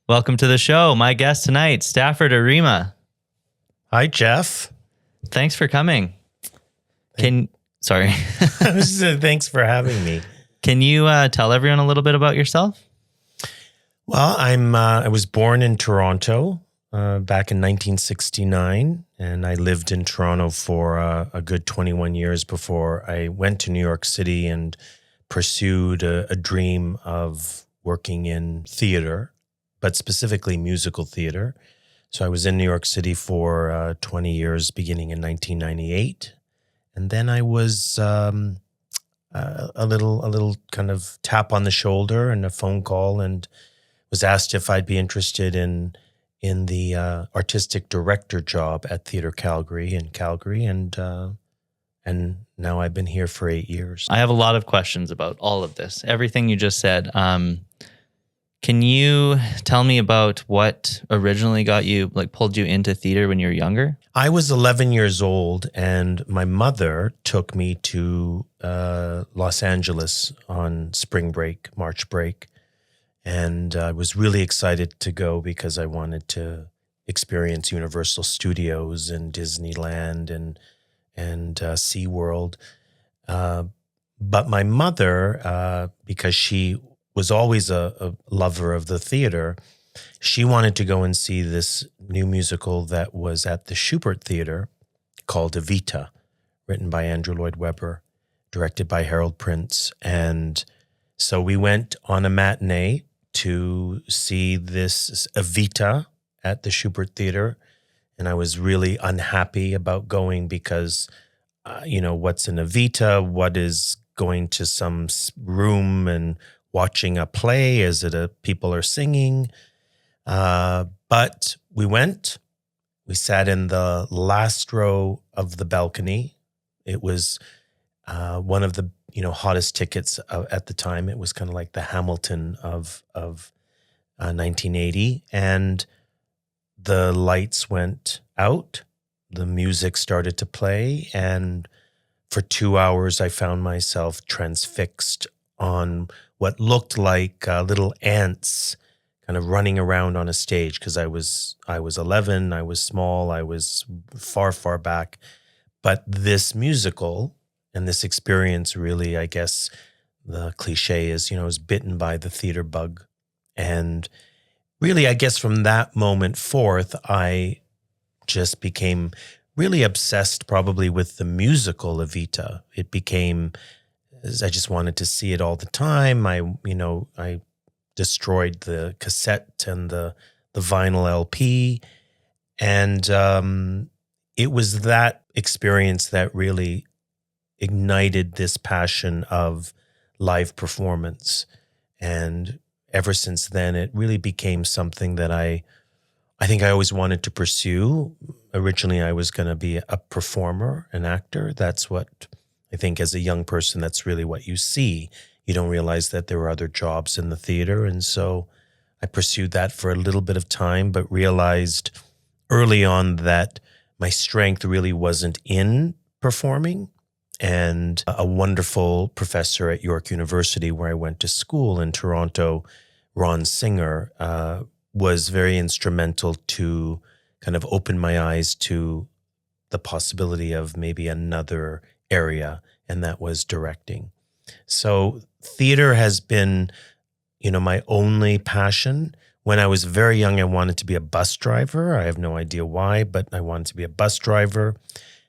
Welcome to the show. My guest tonight, Stafford Arima. Hi, Jeff. Thanks for coming. Sorry. Thanks for having me. Can you tell everyone a little bit about yourself? Well, I was born in Toronto back in 1969, and I lived in Toronto for a good 21 years before I went to New York City and pursued a dream of working in theater, but specifically musical theater. So I was in New York City for 20 years, beginning in 1998. And then I was a little kind of tap on the shoulder and a phone call, and was asked if I'd be interested in the artistic director job at Theatre Calgary in Calgary, and now I've been here for 8 years. I have a lot of questions about all of this, everything you just said. Can you tell me about what originally pulled you into theater when you were younger? I was 11 years old, and my mother took me to Los Angeles on spring break, March break. And I was really excited to go because I wanted to experience Universal Studios and Disneyland and SeaWorld. But my mother, because she was always a lover of the theater, she wanted to go and see this new musical that was at the Shubert Theater called Evita, written by Andrew Lloyd Webber, directed by Harold Prince. And so we went on a matinee to see this Evita at the Shubert Theater. And I was really unhappy about going because, what's an Evita? What is going to some room and watching a play? Is it people are singing? But we went. We sat in the last row of the balcony. It was one of the hottest tickets at the time. It was kind of like the Hamilton of 1980, and the lights went out. The music started to play, and for 2 hours, I found myself transfixed on what looked like little ants kind of running around on a stage, because I was 11, I was small, I was far, far back. But this musical and this experience really, I guess the cliche is, was bitten by the theater bug. And really, I guess from that moment forth, I just became really obsessed probably with the musical Evita. It became, I just wanted to see it all the time. I destroyed the cassette and the vinyl LP. And it was that experience that really ignited this passion of live performance. And ever since then, it really became something that I think I always wanted to pursue. Originally, I was going to be a performer, an actor. That's what I think as a young person, that's really what you see. You don't realize that there were other jobs in the theater. And so I pursued that for a little bit of time, but realized early on that my strength really wasn't in performing. And a wonderful professor at York University, where I went to school in Toronto, Ron Singer, was very instrumental to kind of open my eyes to the possibility of maybe another area, and that was directing. So theater has been, my only passion. When I was very young, I wanted to be a bus driver. I have no idea why, but I wanted to be a bus driver.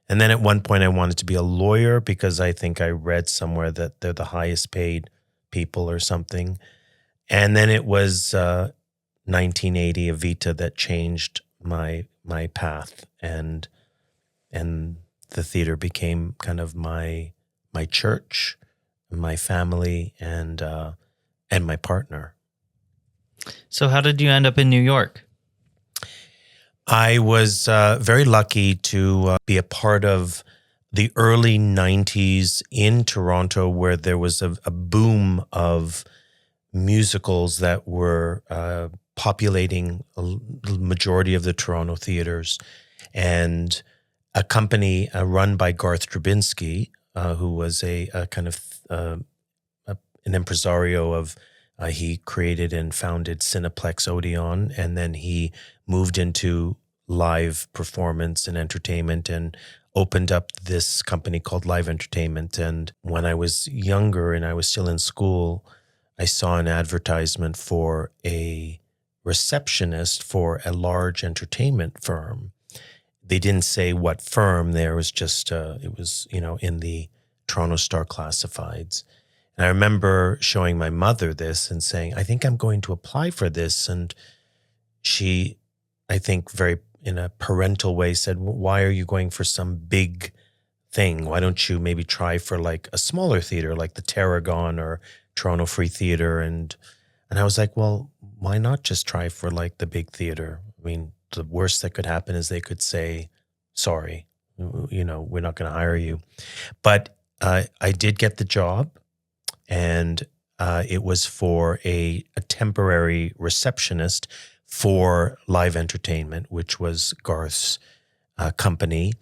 And then at one point I wanted to be a lawyer because I think I read somewhere that they're the highest paid people or something. And then it was 1980 Evita that changed my path, and the theater became kind of my church, my family, and my partner. So how did you end up in New York? I was very lucky to be a part of the early 90s in Toronto, where there was a boom of musicals that were populating a majority of the Toronto theaters. And a company run by Garth Drabinsky, who was a kind of an impresario of He created and founded Cineplex Odeon, and then he moved into live performance and entertainment and opened up this company called Live Entertainment. And when I was younger and I was still in school, I saw an advertisement for a receptionist for a large entertainment firm. They didn't say what firm. There was just, it was, in the Toronto Star Classifieds. And I remember showing my mother this and saying, I think I'm going to apply for this. And she, I think very in a parental way, said, why are you going for some big thing? Why don't you maybe try for like a smaller theater like the Tarragon or Toronto Free Theater? And I was like, well, why not just try for like the big theater? I mean, the worst that could happen is they could say, sorry, we're not going to hire you. But I did get the job, and it was for a temporary receptionist for Live Entertainment, which was Garth's company.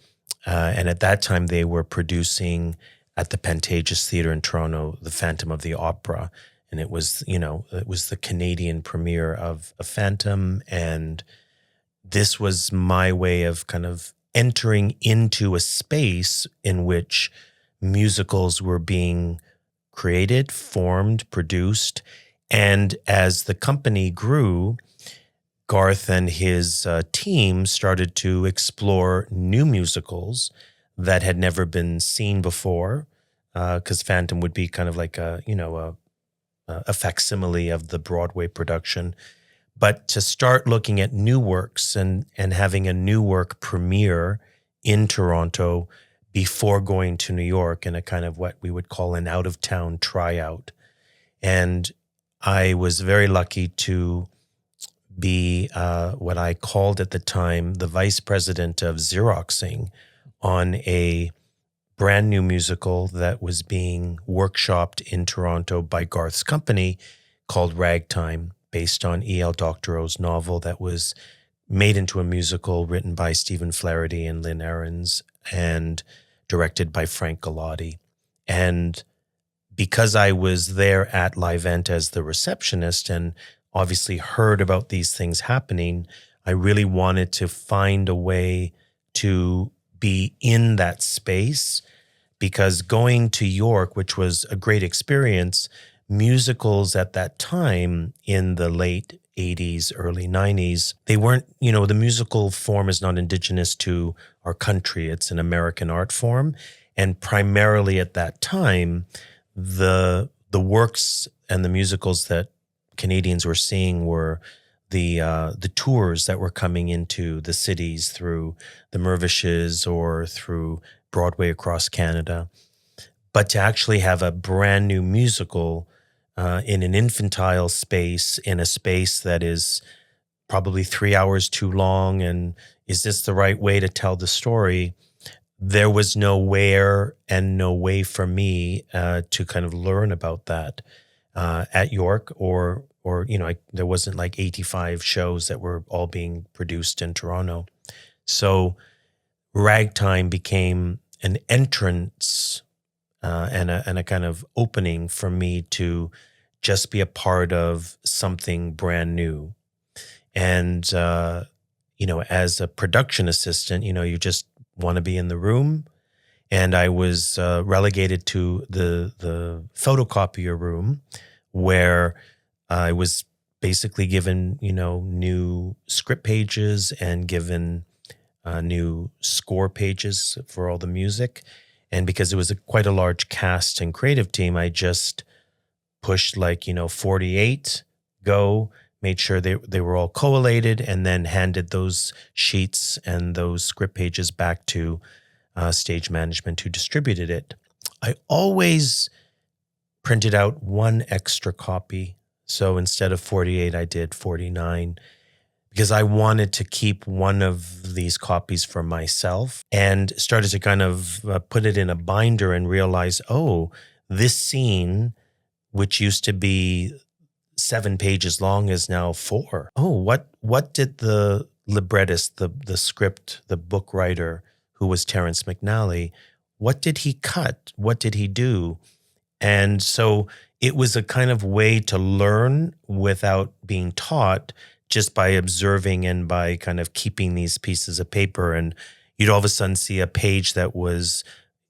And at that time, they were producing at the Pantages Theatre in Toronto, The Phantom of the Opera. And it was, it was the Canadian premiere of a Phantom. And this was my way of kind of entering into a space in which musicals were being created, formed, produced. And as the company grew, Garth and his team started to explore new musicals that had never been seen before, because Phantom would be kind of like a facsimile of the Broadway production. But to start looking at new works and having a new work premiere in Toronto before going to New York in a kind of what we would call an out-of-town tryout. And I was very lucky to be what I called at the time the vice president of Xeroxing on a brand new musical that was being workshopped in Toronto by Garth's company called Ragtime, based on E.L. Doctorow's novel that was made into a musical written by Stephen Flaherty and Lynn Ahrens and directed by Frank Galati. And because I was there at Livent as the receptionist and obviously heard about these things happening, I really wanted to find a way to be in that space, because going to York, which was a great experience, musicals at that time in the late 80s, early 90s, they weren't, the musical form is not indigenous to our country. It's an American art form. And primarily at that time, the works and the musicals that Canadians were seeing were the tours that were coming into the cities through the Mirvishes or through Broadway across Canada. But to actually have a brand new musical in an infantile space, in a space that is probably 3 hours too long, and is this the right way to tell the story? There was no where and no way for me to kind of learn about that at York, or there wasn't like 85 shows that were all being produced in Toronto. So Ragtime became an entrance and a kind of opening for me to just be a part of something brand new. And, as a production assistant, you just want to be in the room. And I was relegated to the photocopier room, where I was basically given, new script pages and given new score pages for all the music. And because it was quite a large cast and creative team, I just pushed 48, go, made sure they were all collated, and then handed those sheets and those script pages back to stage management who distributed it. I always printed out one extra copy. So instead of 48, I did 49, because I wanted to keep one of these copies for myself, and started to kind of put it in a binder and realize, this scene, which used to be 7 pages long, is now 4. What did the librettist, the script, the book writer, who was Terrence McNally, what did he cut? What did he do? And so it was a kind of way to learn without being taught, just by observing and by kind of keeping these pieces of paper. And you'd all of a sudden see a page that was,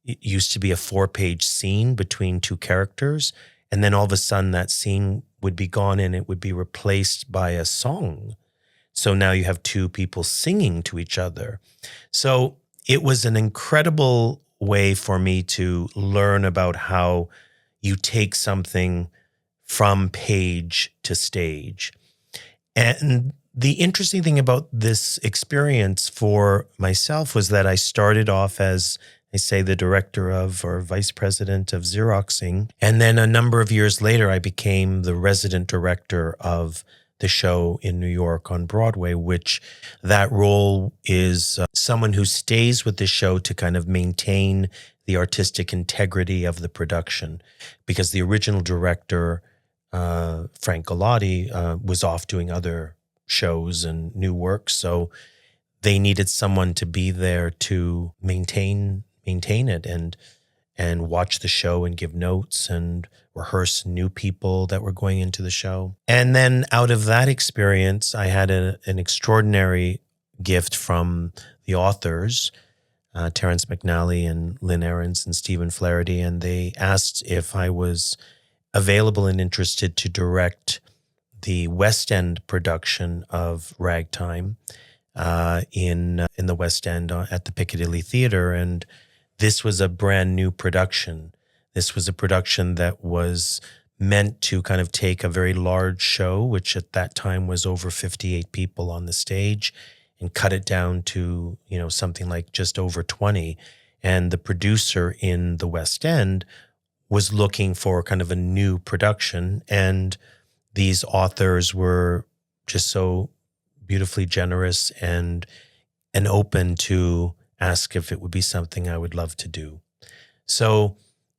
it used to be a 4-page scene between two characters. And then all of a sudden that scene would be gone and it would be replaced by a song. So now you have two people singing to each other. So it was an incredible way for me to learn about how you take something from page to stage. And the interesting thing about this experience for myself was that I started off as, I say, the director of or vice president of Xeroxing. And then a number of years later, I became the resident director of the show in New York on Broadway, which that role is someone who stays with the show to kind of maintain the artistic integrity of the production. Because the original director, Frank Galati, was off doing other shows and new work. So they needed someone to be there to maintain it and watch the show and give notes and rehearse new people that were going into the show. And then out of that experience, I had an extraordinary gift from the authors, Terrence McNally and Lynn Ahrens and Stephen Flaherty, and they asked if I was available and interested to direct the West End production of Ragtime in the West End at the Piccadilly Theatre. And this was a brand new production. This was a production that was meant to kind of take a very large show, which at that time was over 58 people on the stage, and cut it down to, something like just over 20. And the producer in the West End was looking for kind of a new production. And these authors were just so beautifully generous and open to ask if it would be something I would love to do. So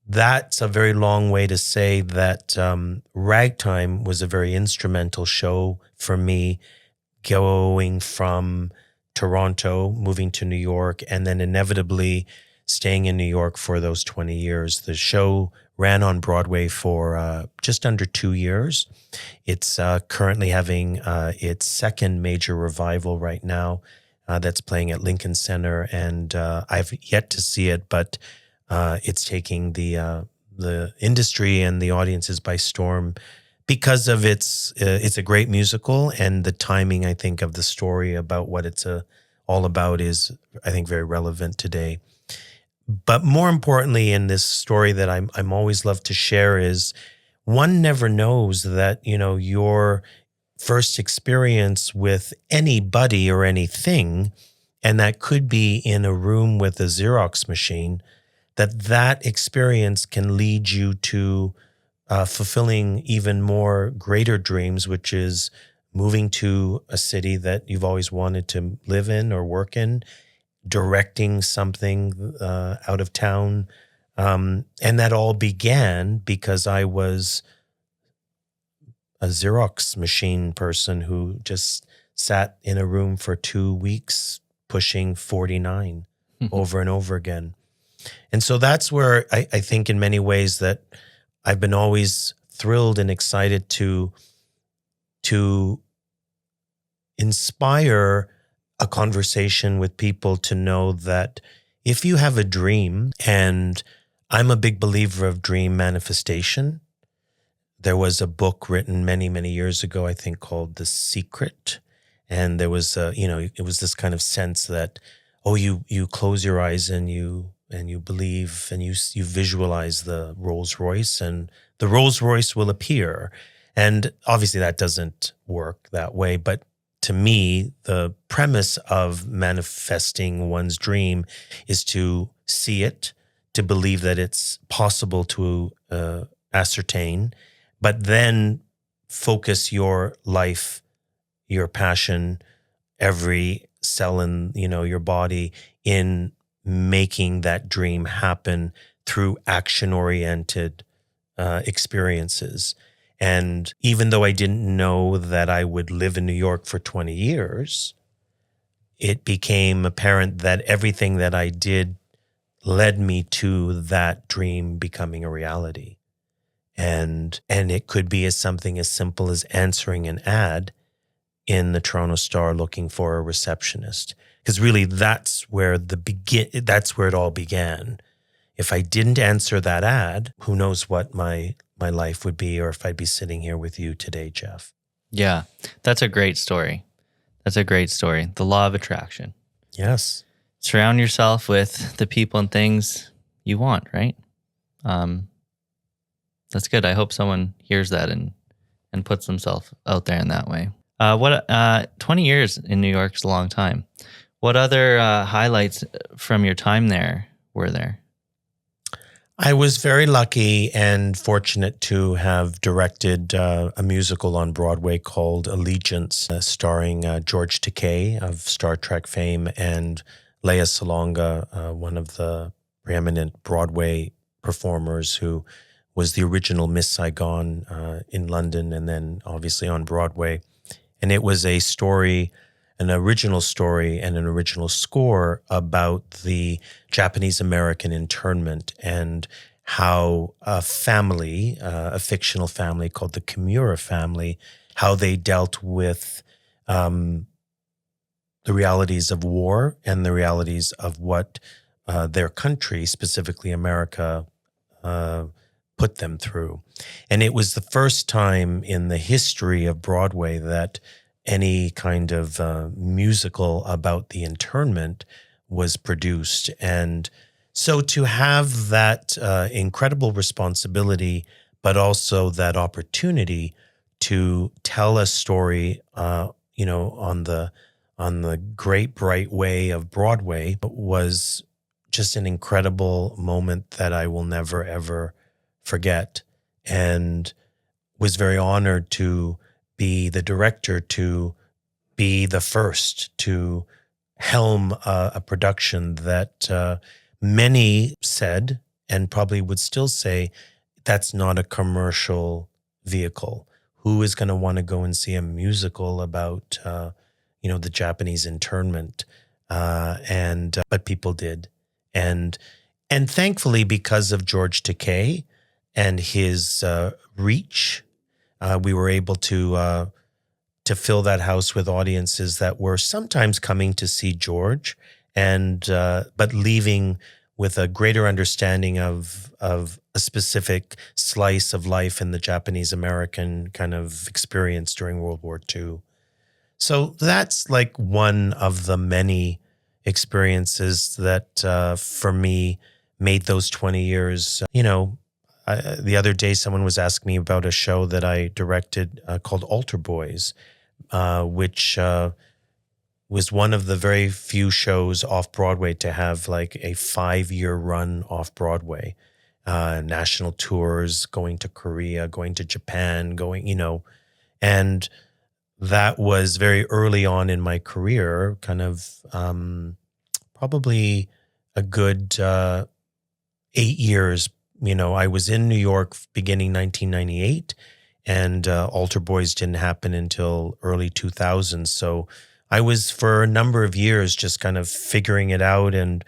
that's a very long way to say that Ragtime was a very instrumental show for me, going from Toronto, moving to New York, and then inevitably staying in New York for those 20 years. The show ran on Broadway for just under 2 years. It's currently having its second major revival right now that's playing at Lincoln Center, and I've yet to see it, but it's taking the industry and the audiences by storm because of it's a great musical, and the timing, I think, of the story about what it's all about is, I think, very relevant today. But more importantly, in this story that I'm always love to share is, one never knows that, your first experience with anybody or anything, and that could be in a room with a Xerox machine, that experience can lead you to fulfilling even more greater dreams, which is moving to a city that you've always wanted to live in or work in, directing something out of town. And that all began because I was a Xerox machine person who just sat in a room for 2 weeks pushing 49 over and over again. And so that's where I think in many ways that I've been always thrilled and excited to inspire a conversation with people to know that if you have a dream, and I'm a big believer of dream manifestation. There was a book written many, many years ago, I think, called The Secret. And there was, it was this kind of sense that, you close your eyes and you believe and you visualize the Rolls Royce, and the Rolls Royce will appear. And obviously that doesn't work that way. But to me, the premise of manifesting one's dream is to see it, to believe that it's possible to ascertain, but then focus your life, your passion, every cell in your body in making that dream happen through action-oriented experiences. And even though I didn't know that I would live in New York for 20 years, it became apparent that everything that I did led me to that dream becoming a reality. And it could be as something as simple as answering an ad in the Toronto Star looking for a receptionist. Because really that's where it all began. If I didn't answer that ad, who knows what my life would be, or if I'd be sitting here with you today, Jeff. Yeah, that's a great story. That's a great story. The law of attraction. Yes. Surround yourself with the people and things you want, right? That's good. I hope someone hears that and puts themselves out there in that way. 20 years in New York is a long time. What other highlights from your time there were there? I was very lucky and fortunate to have directed a musical on Broadway called Allegiance, starring George Takei of Star Trek fame and Lea Salonga, one of the preeminent Broadway performers who was the original Miss Saigon in London and then obviously on Broadway. And it was a story, an original story and an original score about the Japanese-American internment and how a family, a fictional family called the Kimura family, how they dealt with the realities of war and the realities of what their country, specifically America, put them through. And it was the first time in the history of Broadway that any kind of musical about the internment was produced. And so to have that incredible responsibility, but also that opportunity to tell a story, on the great bright way of Broadway was just an incredible moment that I will never, ever forget, and was very honored to be the director, to be the first to helm a production that many said, and probably would still say, that's not a commercial vehicle. Who is going to want to go and see a musical about, the Japanese internment? But people did. And thankfully, because of George Takei and his reach, we were able to fill that house with audiences that were sometimes coming to see George, but leaving with a greater understanding of a specific slice of life in the Japanese American kind of experience during World War II. So that's like one of the many experiences that for me made those 20 years. The other day someone was asking me about a show that I directed called Altar Boys, which was one of the very few shows off Broadway to have like a 5-year run off Broadway, national tours, going to Korea, going to Japan, and that was very early on in my career, kind of probably a good 8 years. I was in New York beginning 1998, and Altar Boys didn't happen until early 2000s. So I was for a number of years just kind of figuring it out and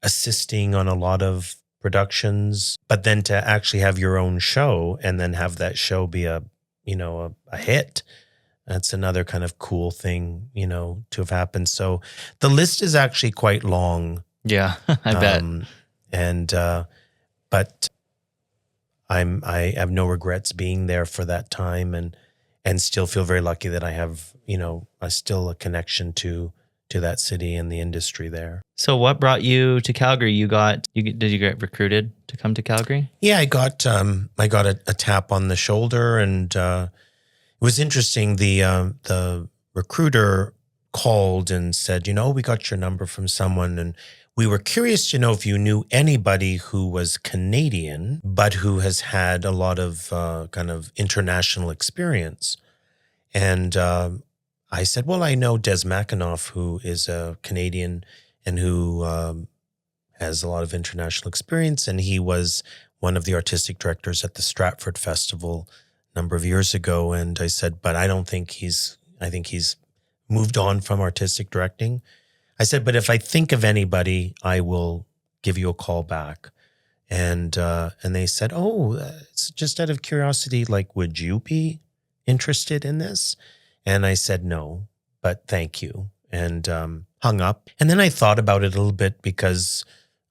assisting on a lot of productions. But then to actually have your own show and then have that show be a hit, that's another kind of cool thing, to have happened. So the list is actually quite long. Yeah, I bet. But I have no regrets being there for that time, and still feel very lucky that I have, still a connection to that city and the industry there. So what brought you to Calgary? Did you get recruited to come to Calgary? Yeah, I got a tap on the shoulder, and it was interesting. The recruiter called and said, we got your number from someone, and we were curious to know if you knew anybody who was Canadian, but who has had a lot of kind of international experience. And I said, well, I know Des McAnuff, who is a Canadian and who has a lot of international experience. And he was one of the artistic directors at the Stratford Festival a number of years ago. And I said, but I think he's moved on from artistic directing. I said, but if I think of anybody, I will give you a call back. And they said, "Oh, it's just out of curiosity, like, would you be interested in this?" And I said, "No, but thank you," and hung up. And then I thought about it a little bit, because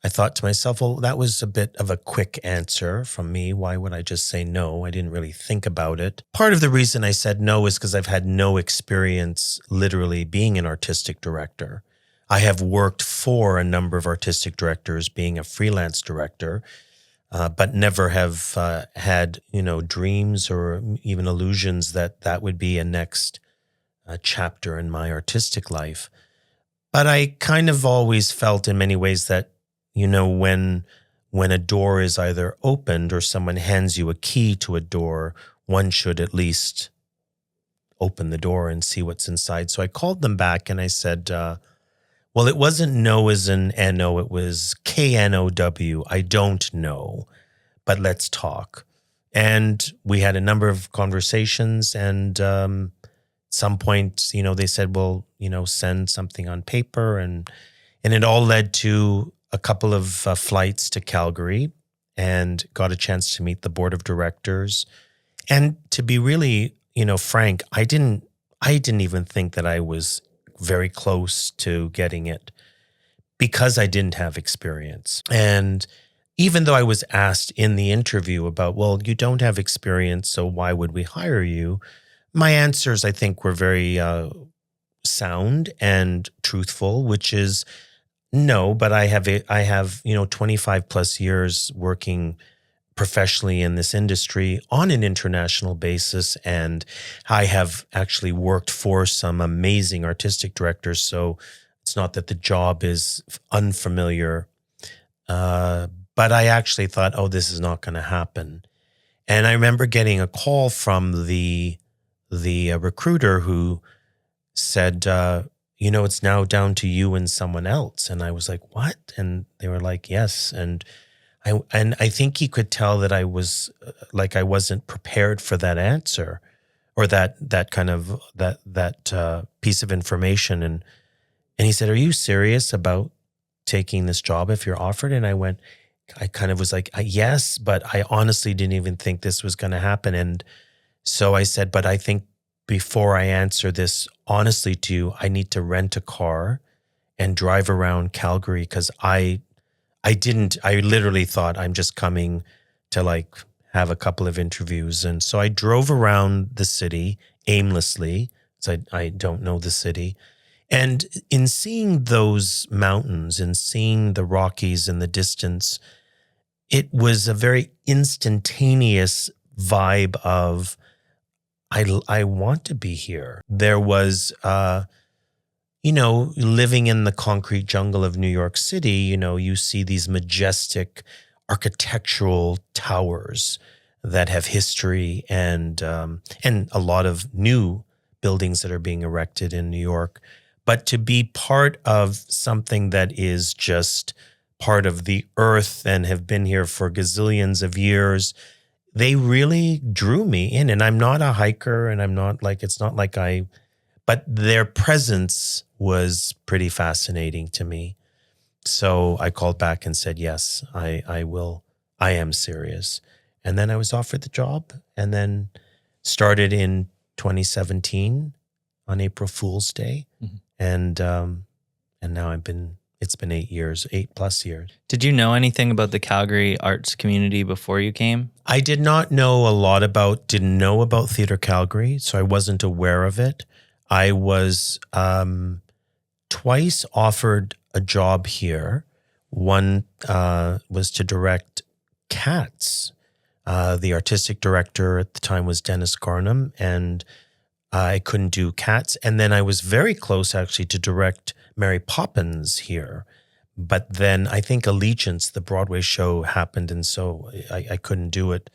I thought to myself, well, that was a bit of a quick answer from me. Why would I just say no? I didn't really think about it. Part of the reason I said no is because I've had no experience literally being an artistic director. I have worked for a number of artistic directors being a freelance director, but never have had, dreams or even illusions that that would be a next chapter in my artistic life. But I kind of always felt in many ways that, when a door is either opened or someone hands you a key to a door, one should at least open the door and see what's inside. So I called them back and I said, well, it wasn't no as in N-O, it was K-N-O-W. I don't know, but let's talk. And we had a number of conversations, and at some point, they said, well, send something on paper. And it all led to a couple of flights to Calgary, and got a chance to meet the board of directors. And to be really, frank, I didn't even think that I was very close to getting it, because I didn't have experience. And even though I was asked in the interview about, well, you don't have experience, so why would we hire you? My answers, I think, were very sound and truthful, which is no, but I have 25 plus years working professionally in this industry on an international basis, and I have actually worked for some amazing artistic directors. So it's not that the job is unfamiliar, but I actually thought, oh, this is not going to happen. And I remember getting a call from the recruiter who said, it's now down to you and someone else. And I was like, what? And they were like, yes. And I think he could tell that I was like, I wasn't prepared for that answer, or that kind of that piece of information. And he said, are you serious about taking this job if you're offered? And I kind of was like, yes, but I honestly didn't even think this was going to happen. And so I said, but I think before I answer this honestly to you, I need to rent a car and drive around Calgary, because I literally thought I'm just coming to have a couple of interviews. And so I drove around the city aimlessly, because I don't know the city. And in seeing those mountains and seeing the Rockies in the distance, it was a very instantaneous vibe of, I want to be here. There was, living in the concrete jungle of New York City, you see these majestic architectural towers that have history, and a lot of new buildings that are being erected in New York. But to be part of something that is just part of the earth and have been here for gazillions of years, they really drew me in. And I'm not a hiker, and I'm not it's not like but their presence was pretty fascinating to me. So I called back and said, yes, I will. I am serious. And then I was offered the job, and then started in 2017 on April Fool's Day. Mm-hmm. And now it's been 8+ years. Did you know anything about the Calgary arts community before you came? I didn't know about Theatre Calgary, so I wasn't aware of it. I was twice offered a job here. One was to direct Cats. The artistic director at the time was Dennis Garnham, and I couldn't do Cats. And then I was very close, actually, to direct Mary Poppins here. But then I think Allegiance, the Broadway show, happened, and so I couldn't do it.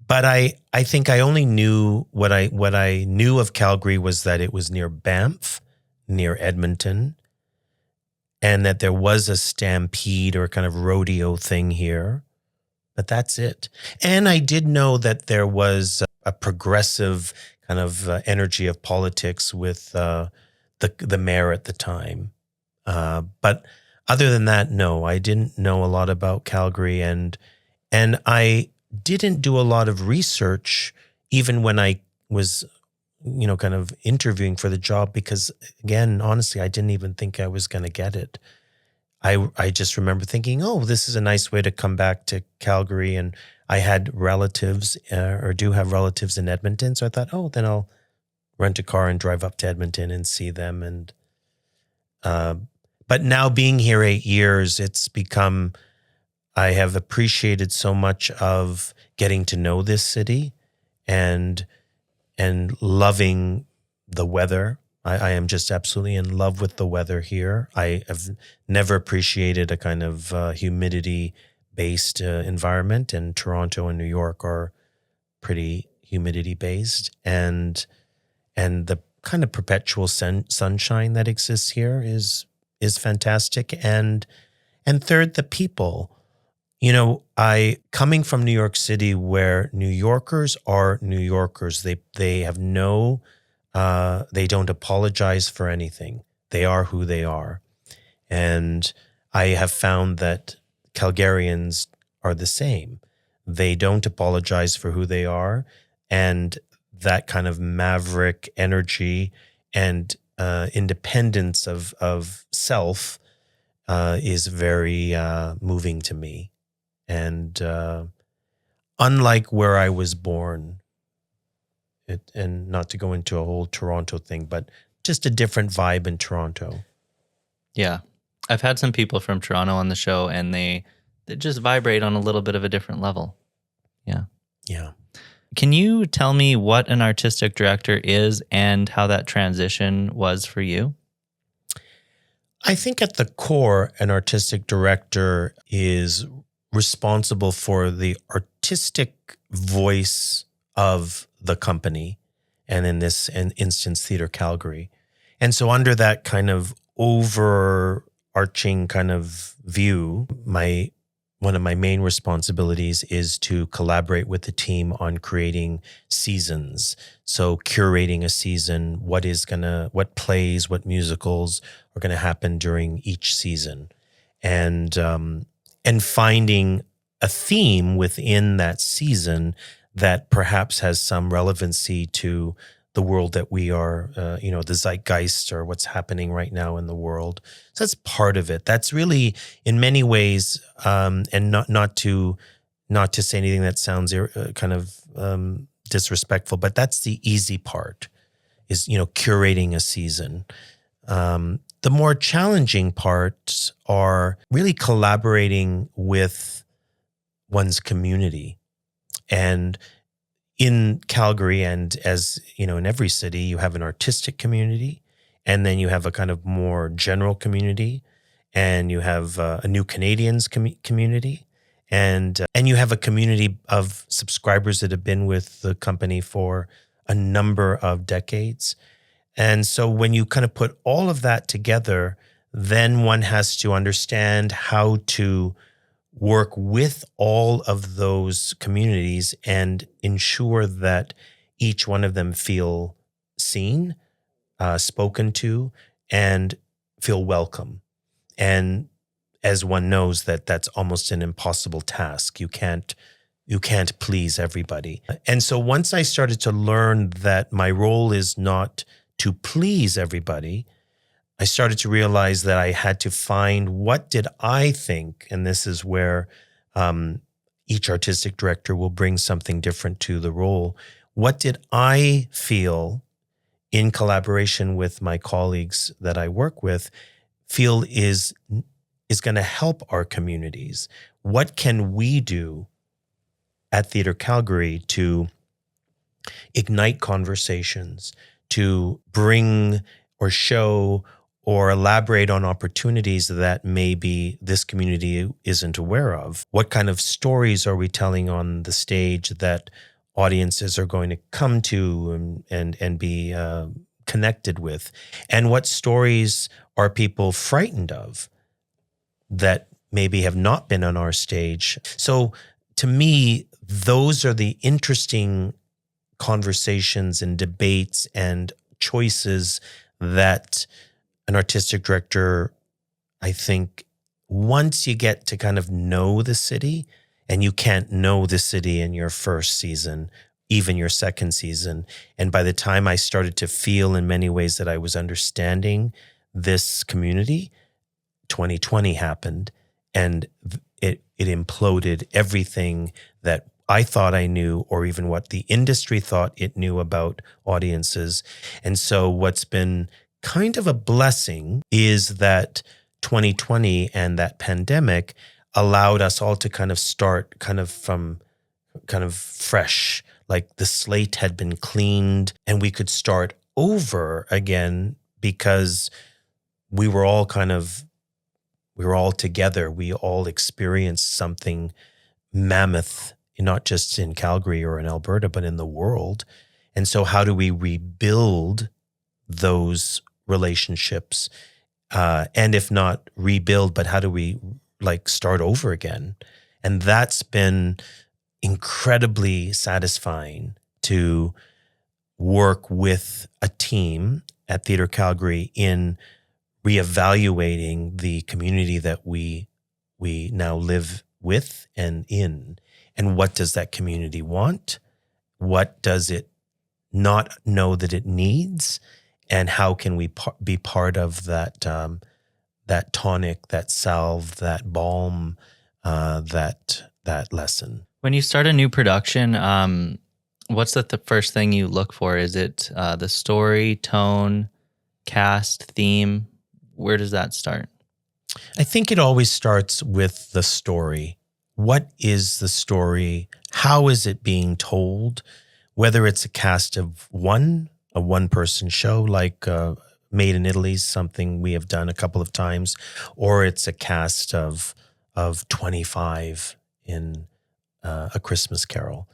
But I think I only knew what I knew of Calgary was that it was near Banff, near Edmonton, and that there was a stampede or kind of rodeo thing here. But that's it. And I did know that there was a progressive kind of energy of politics with the mayor at the time. But other than that, no, I didn't know a lot about Calgary, and I didn't do a lot of research even when I was, kind of interviewing for the job, because again, honestly, I didn't even think I was going to get it. I just remember thinking, oh, this is a nice way to come back to Calgary, and I had relatives or do have relatives in Edmonton, so I thought, oh, then I'll rent a car and drive up to Edmonton and see them. And but now being here 8 years, it's become, I have appreciated so much of getting to know this city and loving the weather. I am just absolutely in love with the weather here. I have never appreciated a kind of humidity-based environment, and Toronto and New York are pretty humidity-based. And the kind of perpetual sunshine that exists here is fantastic. And third, the people. I coming from New York City, where New Yorkers are New Yorkers. They have no, they don't apologize for anything. They are who they are. And I have found that Calgarians are the same. They don't apologize for who they are. And that kind of maverick energy and independence of self is very moving to me. And unlike where I was born, and not to go into a whole Toronto thing, but just a different vibe in Toronto. Yeah. I've had some people from Toronto on the show, and they just vibrate on a little bit of a different level. Yeah. Yeah. Can you tell me what an artistic director is and how that transition was for you? I think at the core, an artistic director is responsible for the artistic voice of the company, and in this instance, Theatre Calgary. And so under that kind of overarching kind of view, one of my main responsibilities is to collaborate with the team on creating seasons. So curating a season, what plays, what musicals are going to happen during each season. And finding a theme within that season that perhaps has some relevancy to the world that we are, the zeitgeist, or what's happening right now in the world. So that's part of it. That's really, in many ways, and not to say anything that sounds disrespectful, but that's the easy part, is curating a season. The more challenging parts are really collaborating with one's community. And in Calgary, and as in every city, you have an artistic community, and then you have a kind of more general community, and you have a New Canadians community, and you have a community of subscribers that have been with the company for a number of decades. And so when you kind of put all of that together, then one has to understand how to work with all of those communities and ensure that each one of them feel seen, spoken to, and feel welcome. And as one knows, that's almost an impossible task. You can't please everybody. And so once I started to learn that my role is not to please everybody, I started to realize that I had to find, what did I think, and this is where each artistic director will bring something different to the role. What did I feel in collaboration with my colleagues that I work with feel is going to help our communities? What can we do at Theatre Calgary to ignite conversations, to bring or show or elaborate on opportunities that maybe this community isn't aware of? What kind of stories are we telling on the stage that audiences are going to come to and be connected with? And what stories are people frightened of that maybe have not been on our stage? So to me, those are the interesting conversations and debates and choices that an artistic director, I think, once you get to kind of know the city, and you can't know the city in your first season, even your second season. And by the time I started to feel in many ways that I was understanding this community, 2020 happened, and it imploded everything that I thought I knew, or even what the industry thought it knew about audiences. And so what's been kind of a blessing is that 2020 and that pandemic allowed us all to kind of start kind of from kind of fresh, like the slate had been cleaned and we could start over again because we were all together. We all experienced something mammoth, not just in Calgary or in Alberta, but in the world. And so how do we rebuild those relationships? And if not rebuild, but how do we start over again? And that's been incredibly satisfying to work with a team at Theatre Calgary in reevaluating the community that we now live with and in. And what does that community want? What does it not know that it needs? And how can we be part of that that tonic, that salve, that balm, that lesson? When you start a new production, what's the first thing you look for? Is it the story, tone, cast, theme? Where does that start? I think it always starts with the story. What is the story? How is it being told? Whether it's a cast of a one-person show like Made in Italy, something we have done a couple of times, or it's a cast of 25 in A Christmas Carol.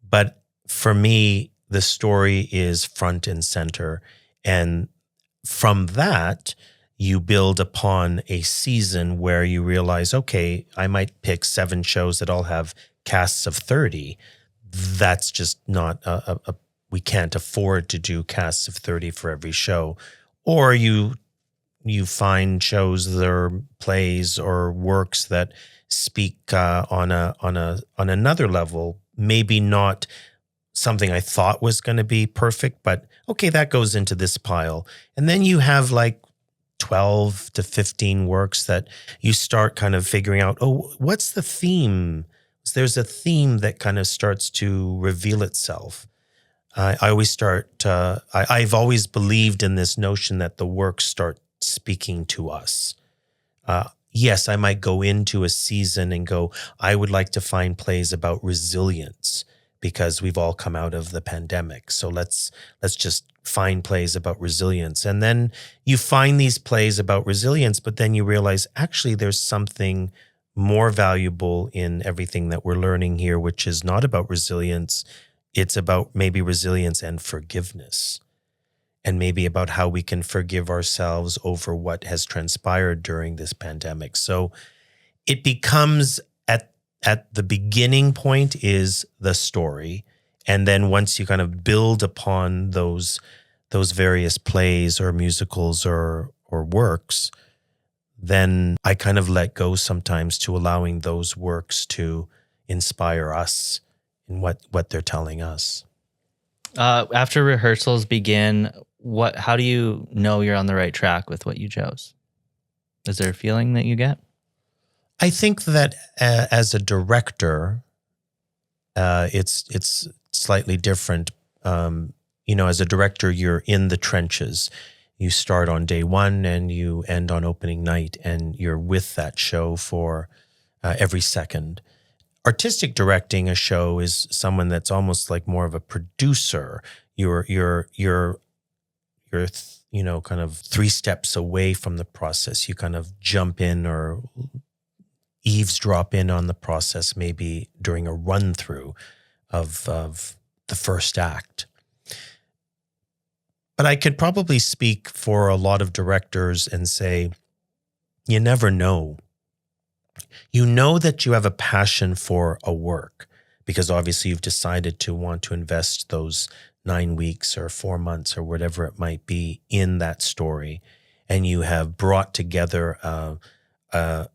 But for me, the story is front and center. And from that, you build upon a season where you realize, okay, I might pick 7 shows that all have casts of 30. That's just not we can't afford to do casts of 30 for every show. Or you find shows that are plays or works that speak on another level, maybe not something I thought was going to be perfect, but okay, that goes into this pile. And then you have 12 to 15 works that you start kind of figuring out, oh, what's the theme? There's a theme that kind of starts to reveal itself. I always start, I've always believed in this notion that the works start speaking to us. Yes, I might go into a season and go, I would like to find plays about resilience because we've all come out of the pandemic. So let's just find plays about resilience. And then you find these plays about resilience, but then you realize actually there's something more valuable in everything that we're learning here, which is not about resilience. It's about maybe resilience and forgiveness, and maybe about how we can forgive ourselves over what has transpired during this pandemic. So it becomes at the beginning point is the story. And then once you kind of build upon those various plays or musicals or works, then I kind of let go sometimes to allowing those works to inspire us in what they're telling us. After rehearsals begin, how do you know you're on the right track with what you chose? Is there a feeling that you get? I think that as a director, it's slightly different. As a director, you're in the trenches. You start on day one and you end on opening night, and you're with that show for every second. Artistic directing a show is someone that's almost like more of a producer. You're kind of 3 steps away from the process. You kind of jump in or eavesdrop in on the process, maybe during a run through of the first act. But I could probably speak for a lot of directors and say, you never know. You know that you have a passion for a work because obviously you've decided to want to invest those 9 weeks or 4 months or whatever it might be in that story. And you have brought together a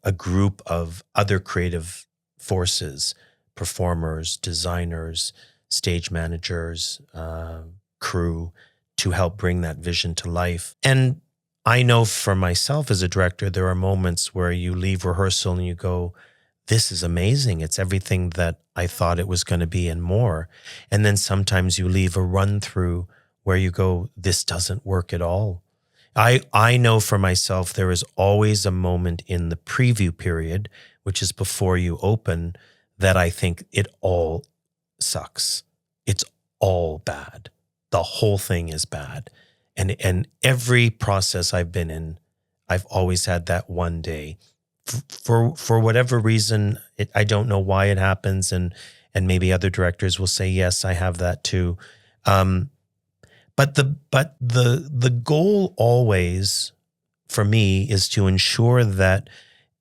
a group of other creative forces, performers, designers, stage managers, crew, to help bring that vision to life. And I know for myself as a director, there are moments where you leave rehearsal and you go, this is amazing. It's everything that I thought it was going to be and more. And then sometimes you leave a run through where you go, this doesn't work at all. I know for myself, there is always a moment in the preview period, which is before you open, that I think it all sucks. It's all bad. The whole thing is bad. And every process I've been in, I've always had that one day. For whatever reason, I don't know why it happens, and maybe other directors will say, yes, I have that too. But the goal always for me is to ensure that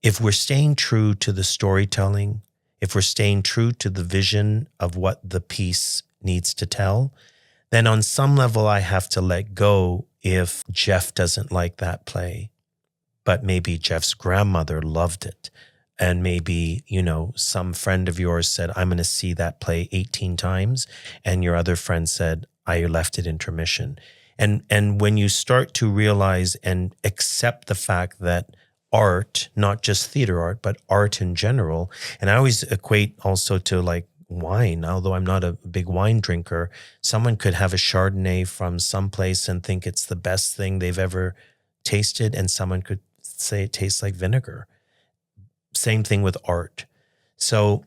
if we're staying true to the storytelling, if we're staying true to the vision of what the piece needs to tell, then on some level I have to let go if Jeff doesn't like that play. But maybe Jeff's grandmother loved it. And maybe, some friend of yours said, I'm going to see that play 18 times. And your other friend said, I left it intermission. And when you start to realize and accept the fact that art, not just theater art, but art in general, and I always equate also to like wine, although I'm not a big wine drinker, someone could have a Chardonnay from someplace and think it's the best thing they've ever tasted, and someone could say it tastes like vinegar. Same thing with art. So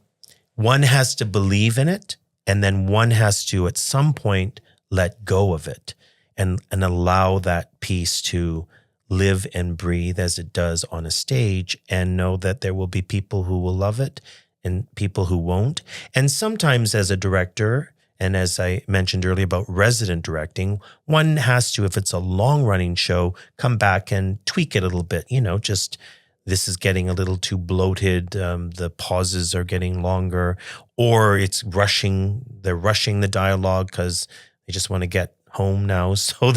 one has to believe in it, and then one has to at some point let go of it and allow that piece to live and breathe as it does on a stage, and know that there will be people who will love it and people who won't. And sometimes as a director, and as I mentioned earlier about resident directing, one has to, if it's a long-running show, come back and tweak it a little bit. Just this is getting a little too bloated. The pauses are getting longer, or it's rushing. They're rushing the dialogue because they just want to get home now. So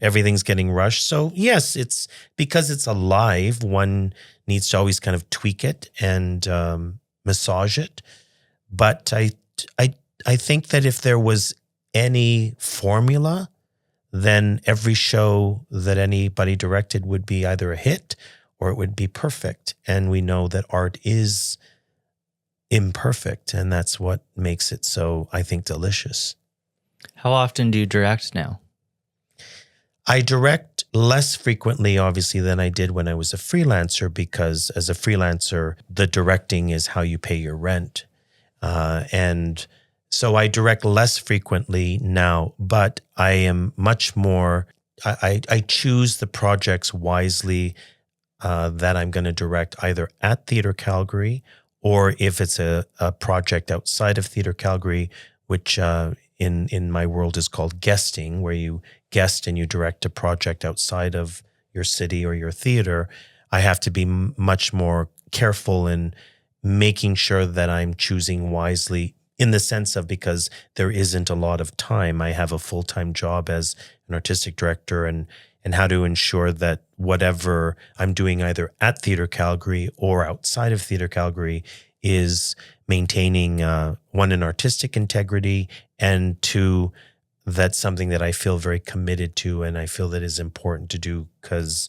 everything's getting rushed. So yes, it's because it's alive. One needs to always kind of tweak it and massage it. But I think that if there was any formula, then every show that anybody directed would be either a hit or it would be perfect. And we know that art is imperfect, and that's what makes it so, I think, delicious. How often do you direct now? I direct less frequently, obviously, than I did when I was a freelancer, because as a freelancer, the directing is how you pay your rent. And so I direct less frequently now, but I am much more, I choose the projects wisely that I'm going to direct either at Theatre Calgary, or if it's a project outside of Theatre Calgary, which in my world is called guesting, where you guest and you direct a project outside of your city or your theater, I have to be much more careful in making sure that I'm choosing wisely, in the sense of, because there isn't a lot of time. I have a full-time job as an artistic director, and how to ensure that whatever I'm doing either at Theatre Calgary or outside of Theatre Calgary is maintaining, one, an artistic integrity, and two, that's something that I feel very committed to, and I feel that is important to do, because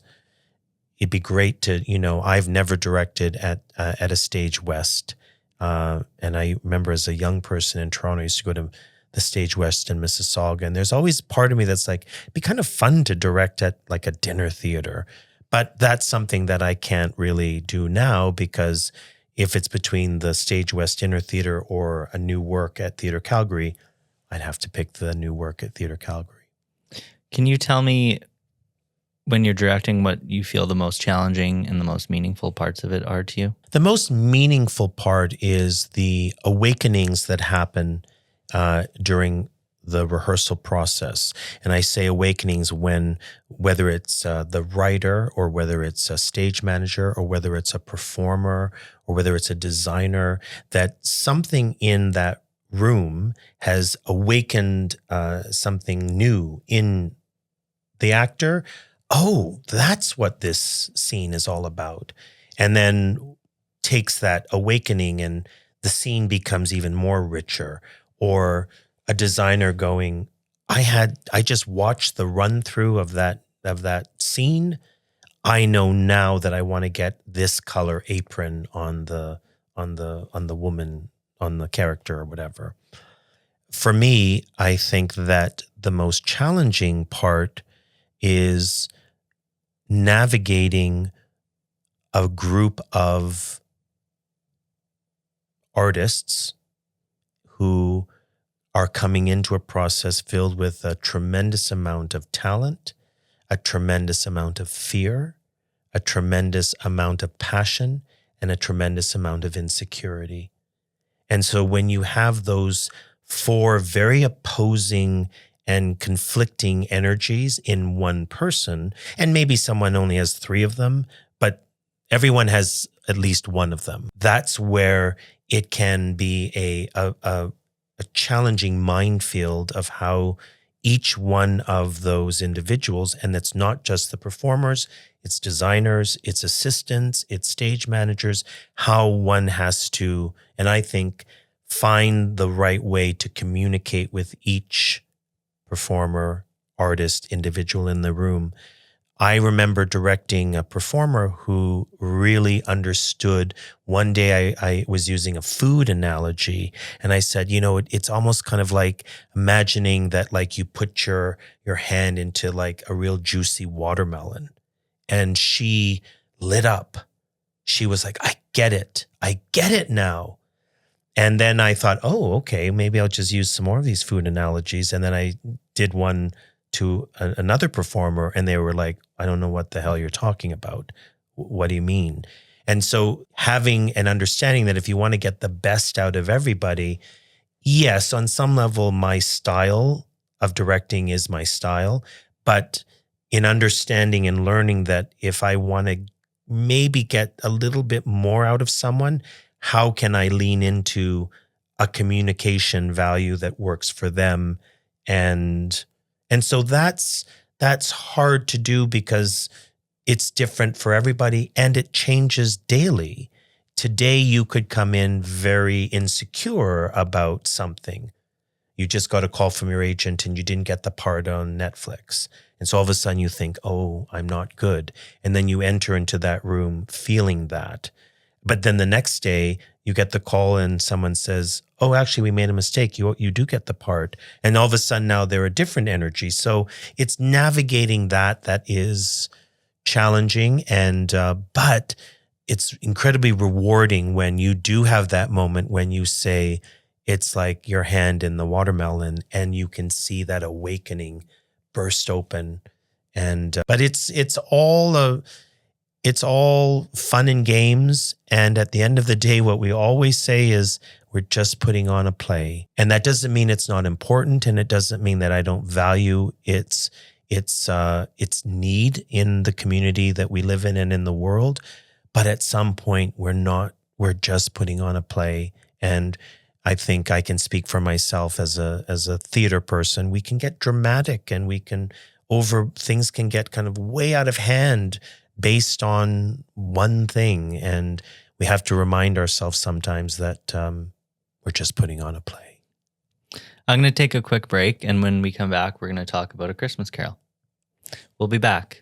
it'd be great to, I've never directed at a Stage West. And I remember as a young person in Toronto, I used to go to the Stage West in Mississauga, and there's always part of me that's like, it'd be kind of fun to direct at like a dinner theater. But that's something that I can't really do now, because if it's between the Stage West Dinner Theater or a new work at Theatre Calgary, I'd have to pick the new work at Theatre Calgary. Can you tell me, when you're directing, what you feel the most challenging and the most meaningful parts of it are to you? The most meaningful part is the awakenings that happen during the rehearsal process. And I say awakenings whether it's the writer, or whether it's a stage manager, or whether it's a performer, or whether it's a designer, that something in that room has awakened something new in the actor. Oh, that's what this scene is all about. and then takes that awakening and the scene becomes even more richer. Or a designer going, I just watched the run through of that scene. I know now that I want to get this color apron on the woman, on the character or whatever. For me, I think that the most challenging part is navigating a group of artists who are coming into a process filled with a tremendous amount of talent, a tremendous amount of fear, a tremendous amount of passion, and a tremendous amount of insecurity. And so when you have those four very opposing and conflicting energies in one person, and maybe someone only has three of them, but everyone has at least one of them, that's where it can be a challenging minefield of how each one of those individuals, and it's not just the performers, it's designers, it's assistants, it's stage managers, how one has to, and I think, find the right way to communicate with each performer, artist, individual in the room. I remember directing a performer who really understood. One day I was using a food analogy, and I said, it's almost kind of like imagining that like you put your hand into like a real juicy watermelon. And she lit up. She was like, I get it now. And then I thought, oh, okay, maybe I'll just use some more of these food analogies. And then I did one to another performer, and they were like, I don't know what the hell you're talking about. What do you mean? And so having an understanding that if you want to get the best out of everybody, yes, on some level, my style of directing is my style, but in understanding and learning that if I want to maybe get a little bit more out of someone, how can I lean into a communication value that works for them? And so that's hard to do because it's different for everybody and it changes daily. Today, you could come in very insecure about something. You just got a call from your agent and you didn't get the part on Netflix. And so all of a sudden you think, oh, I'm not good. And then you enter into that room feeling that. But then the next day you get the call and someone says, oh, actually, we made a mistake. You do get the part. And all of a sudden now they're a different energy. So it's navigating that is challenging. And but it's incredibly rewarding when you do have that moment when you say, it's like your hand in the watermelon and you can see that awakening burst open. And but it's all fun and games. And at the end of the day, what we always say is we're just putting on a play. And that doesn't mean it's not important. And it doesn't mean that I don't value its need in the community that we live in and in the world. But at some point we're just putting on a play. And I think I can speak for myself as a theater person. We can get dramatic and things can get kind of way out of hand based on one thing. And we have to remind ourselves sometimes that we're just putting on a play. I'm going to take a quick break. And when we come back, we're going to talk about A Christmas Carol. We'll be back.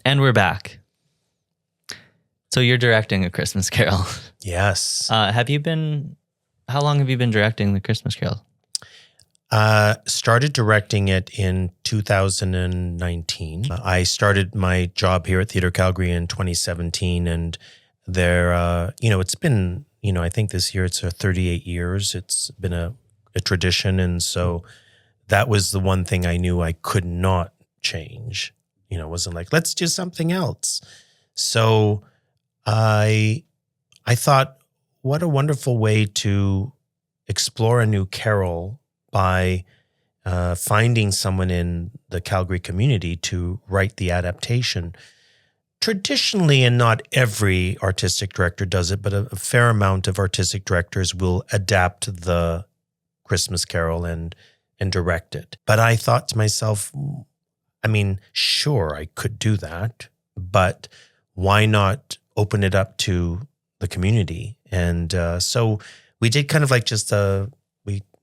And we're back. So you're directing A Christmas Carol. Yes. How long have you been directing The Christmas Carol? Started directing it in 2019. I started my job here at Theatre Calgary in 2017, and there, it's been, I think this year it's 38 years. It's been a tradition, and so that was the one thing I knew I could not change. wasn't like, let's do something else. So I thought, what a wonderful way to explore a new carol by finding someone in the Calgary community to write the adaptation. Traditionally, and not every artistic director does it, but a fair amount of artistic directors will adapt the Christmas Carol and direct it. But I thought to myself, I mean, sure, I could do that, but why not open it up to the community? And so we did kind of like just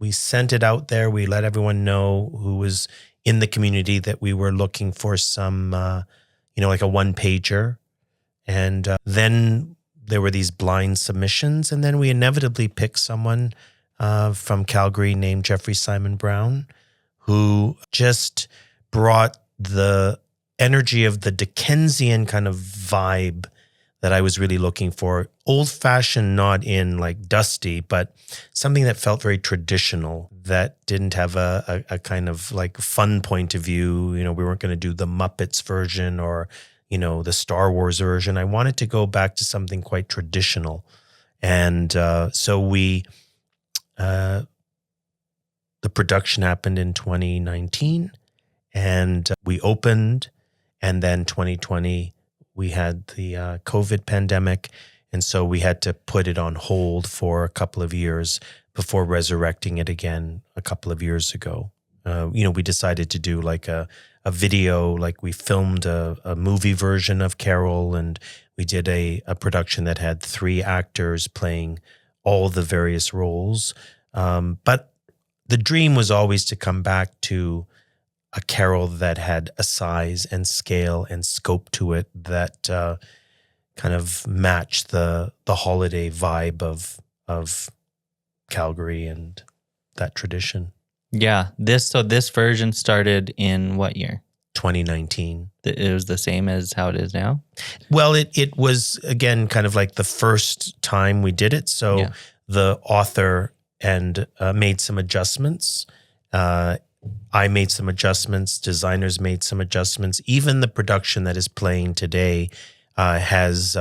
we sent it out there. We let everyone know who was in the community that we were looking for some, like a one-pager. And then there were these blind submissions. And then we inevitably picked someone from Calgary named Jeffrey Simon Brown, who just brought the energy of the Dickensian kind of vibe that I was really looking for. Old-fashioned, not in like dusty, but something that felt very traditional, that didn't have a kind of like fun point of view. We weren't going to do the Muppets version or, the Star Wars version. I wanted to go back to something quite traditional. And so the production happened in 2019, and we opened, and then 2020, we had the COVID pandemic. And so we had to put it on hold for a couple of years before resurrecting it again a couple of years ago. We decided to do like a video, like we filmed a movie version of Carol, and we did a production that had 3 actors playing all the various roles. But the dream was always to come back to a carol that had a size and scale and scope to it that kind of matched the holiday vibe of Calgary and that tradition. Yeah. This version started in what year? 2019. It was the same as how it is now? Well, it was, again, kind of like the first time we did it. So the author and made some adjustments. I made some adjustments. Designers made some adjustments. Even the production that is playing today has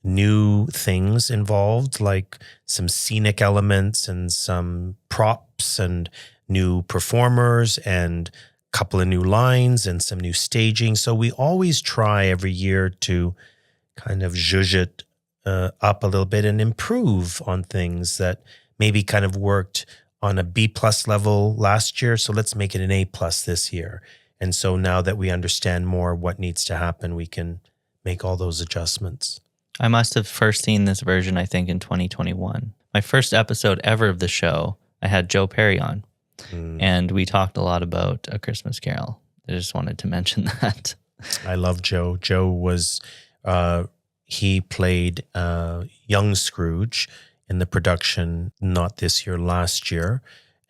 new things involved, like some scenic elements and some props and new performers and a couple of new lines and some new staging. So we always try every year to kind of zhuzh it up a little bit and improve on things that maybe kind of worked on a B+ level last year. So let's make it an A+ this year. And so now that we understand more what needs to happen, we can make all those adjustments. I must have first seen this version, I think, in 2021. My first episode ever of the show, I had Joe Perry on, and we talked a lot about A Christmas Carol. I just wanted to mention that. I love Joe. Joe was, he played young Scrooge in the production, not this year, last year.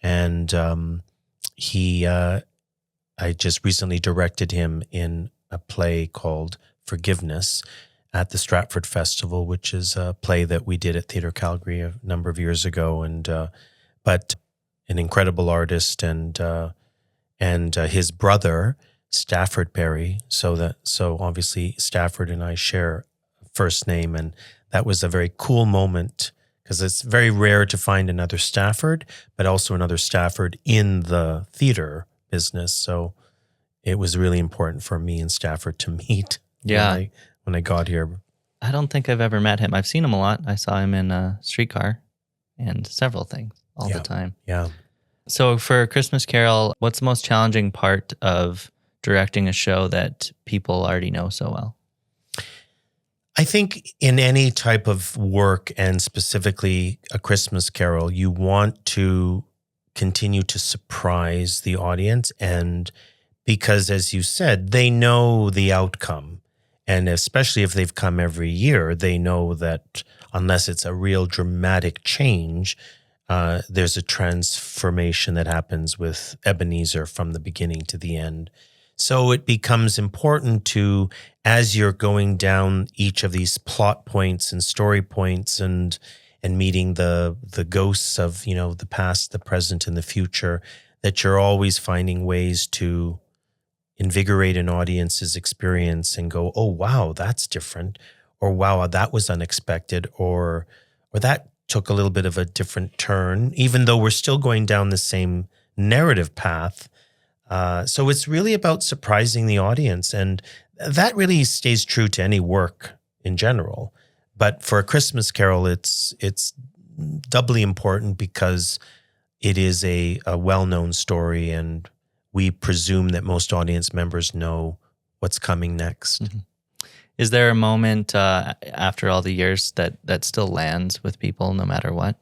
And I just recently directed him in a play called Forgiveness at the Stratford Festival, which is a play that we did at Theatre Calgary a number of years ago. And but an incredible artist, and his brother, Stafford Perry. So obviously Stafford and I share a first name, and that was a very cool moment, because it's very rare to find another Stafford, but also another Stafford in the theater business. So it was really important for me and Stafford to meet when I got here. I don't think I've ever met him. I've seen him a lot. I saw him in a Streetcar and several things all the time. Yeah. So for Christmas Carol, what's the most challenging part of directing a show that people already know so well? I think in any type of work, and specifically A Christmas Carol, you want to continue to surprise the audience. And because, as you said, they know the outcome. And especially if they've come every year, they know that unless it's a real dramatic change, there's a transformation that happens with Ebenezer from the beginning to the end. So it becomes important to, as you're going down each of these plot points and story points and meeting the ghosts of, the past, the present, and the future, that you're always finding ways to, invigorate an audience's experience and go, oh, wow, that's different, or wow, that was unexpected, or that took a little bit of a different turn, even though we're still going down the same narrative path. So it's really about surprising the audience, and that really stays true to any work in general. But for A Christmas Carol, it's doubly important because it is a well-known story, and we presume that most audience members know what's coming next. Mm-hmm. Is there a moment after all the years that still lands with people no matter what?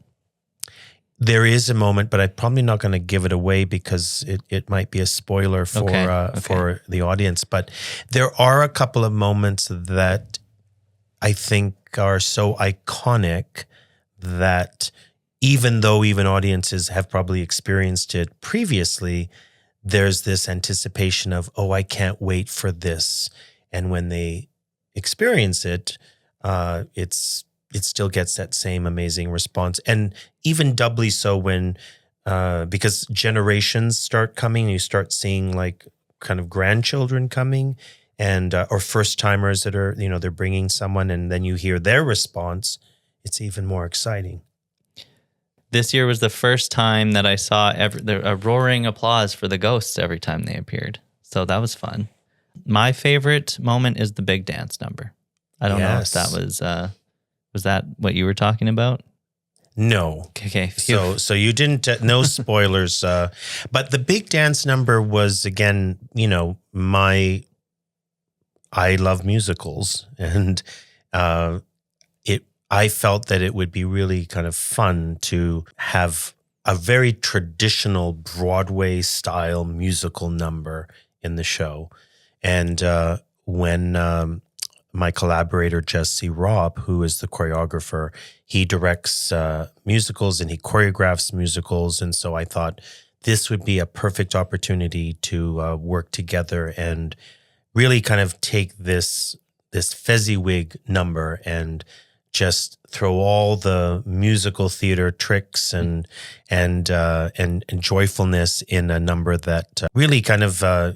There is a moment, but I'm probably not going to give it away because it might be a spoiler for the audience. But there are a couple of moments that I think are so iconic that even though even audiences have probably experienced it previously, there's this anticipation of, oh, I can't wait for this. And when they experience it, it still gets that same amazing response. And even doubly so when, because generations start coming, you start seeing like kind of grandchildren coming and, or first timers that are, they're bringing someone and then you hear their response. It's even more exciting. This year was the first time that I saw a roaring applause for the ghosts every time they appeared. So that was fun. My favorite moment is the big dance number. I don't know if that was that what you were talking about? No. Okay. So you didn't, no spoilers. But the big dance number was, again, I love musicals, and I felt that it would be really kind of fun to have a very traditional Broadway style musical number in the show. And when my collaborator, Jesse Robb, who is the choreographer, he directs musicals and he choreographs musicals. And so I thought this would be a perfect opportunity to work together and really kind of take this Fezziwig number and just throw all the musical theater tricks and joyfulness in a number that really kind of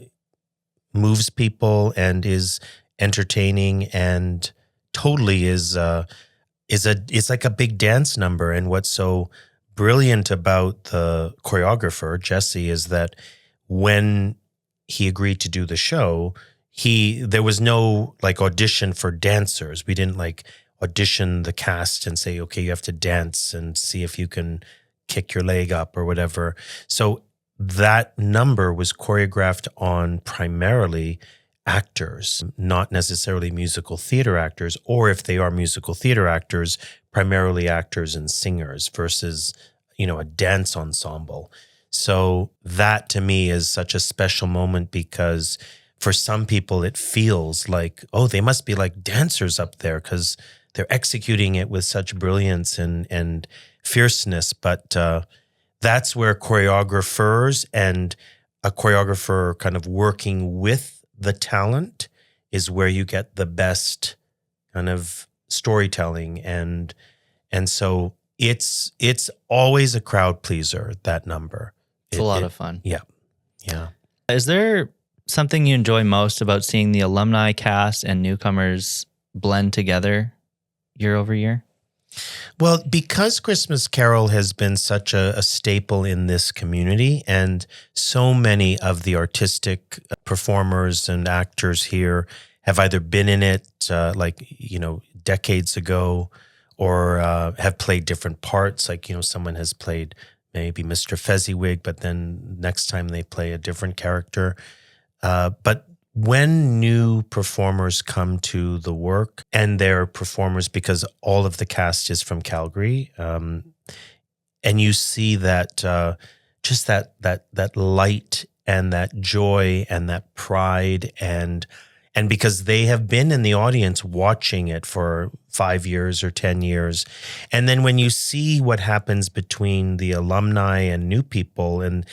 moves people and is entertaining and totally is it's like a big dance number. And what's so brilliant about the choreographer Jesse is that when he agreed to do the show, there was no like audition for dancers. We didn't like audition the cast and say, okay, you have to dance and see if you can kick your leg up or whatever. So that number was choreographed on primarily actors, not necessarily musical theater actors, or if they are musical theater actors, primarily actors and singers versus, a dance ensemble. So that to me is such a special moment because for some people it feels like, oh, they must be like dancers up there because they're executing it with such brilliance and fierceness. But that's where choreographers and a choreographer kind of working with the talent is where you get the best kind of storytelling. And so it's always a crowd pleaser, that number. It's a lot of fun. Yeah. Yeah. Is there something you enjoy most about seeing the alumni cast and newcomers blend together year over year? Well, because Christmas Carol has been such a staple in this community, and so many of the artistic performers and actors here have either been in it, decades ago, or have played different parts. Like, someone has played maybe Mr. Fezziwig, but then next time they play a different character. But when new performers come to the work, and they're performers because all of the cast is from Calgary, and you see that just that light and that joy and that pride and because they have been in the audience watching it for 5 years or 10 years. And then when you see what happens between the alumni and new people and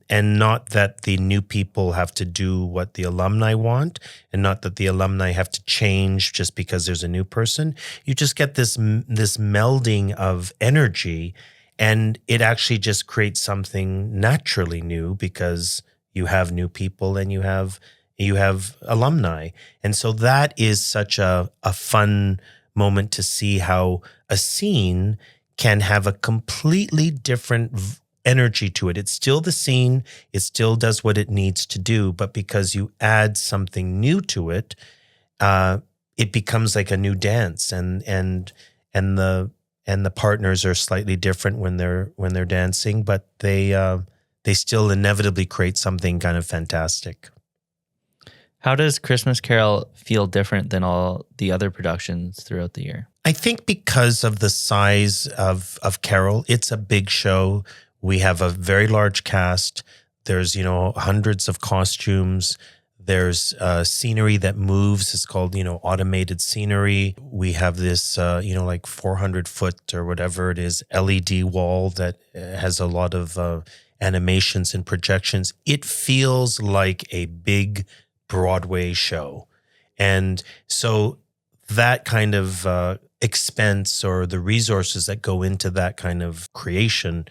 not that the new people have to do what the alumni want and not that the alumni have to change just because there's a new person, you just get this melding of energy, and it actually just creates something naturally new because you have new people, and you have alumni. And so that is such a fun moment to see how a scene can have a completely different energy to it. It's still the scene, it still does what it needs to do, but because you add something new to it, it becomes like a new dance, and the partners are slightly different when they're dancing, but they still inevitably create something kind of fantastic. How does Christmas Carol feel different than all the other productions throughout the year? I think because of the size of Carol, it's a big show. We have a very large cast. There's, hundreds of costumes. There's scenery that moves. It's called, automated scenery. We have this, like 400-foot or whatever it is, LED wall that has a lot of animations and projections. It feels like a big Broadway show. And so that kind of expense, or the resources that go into that kind of creation,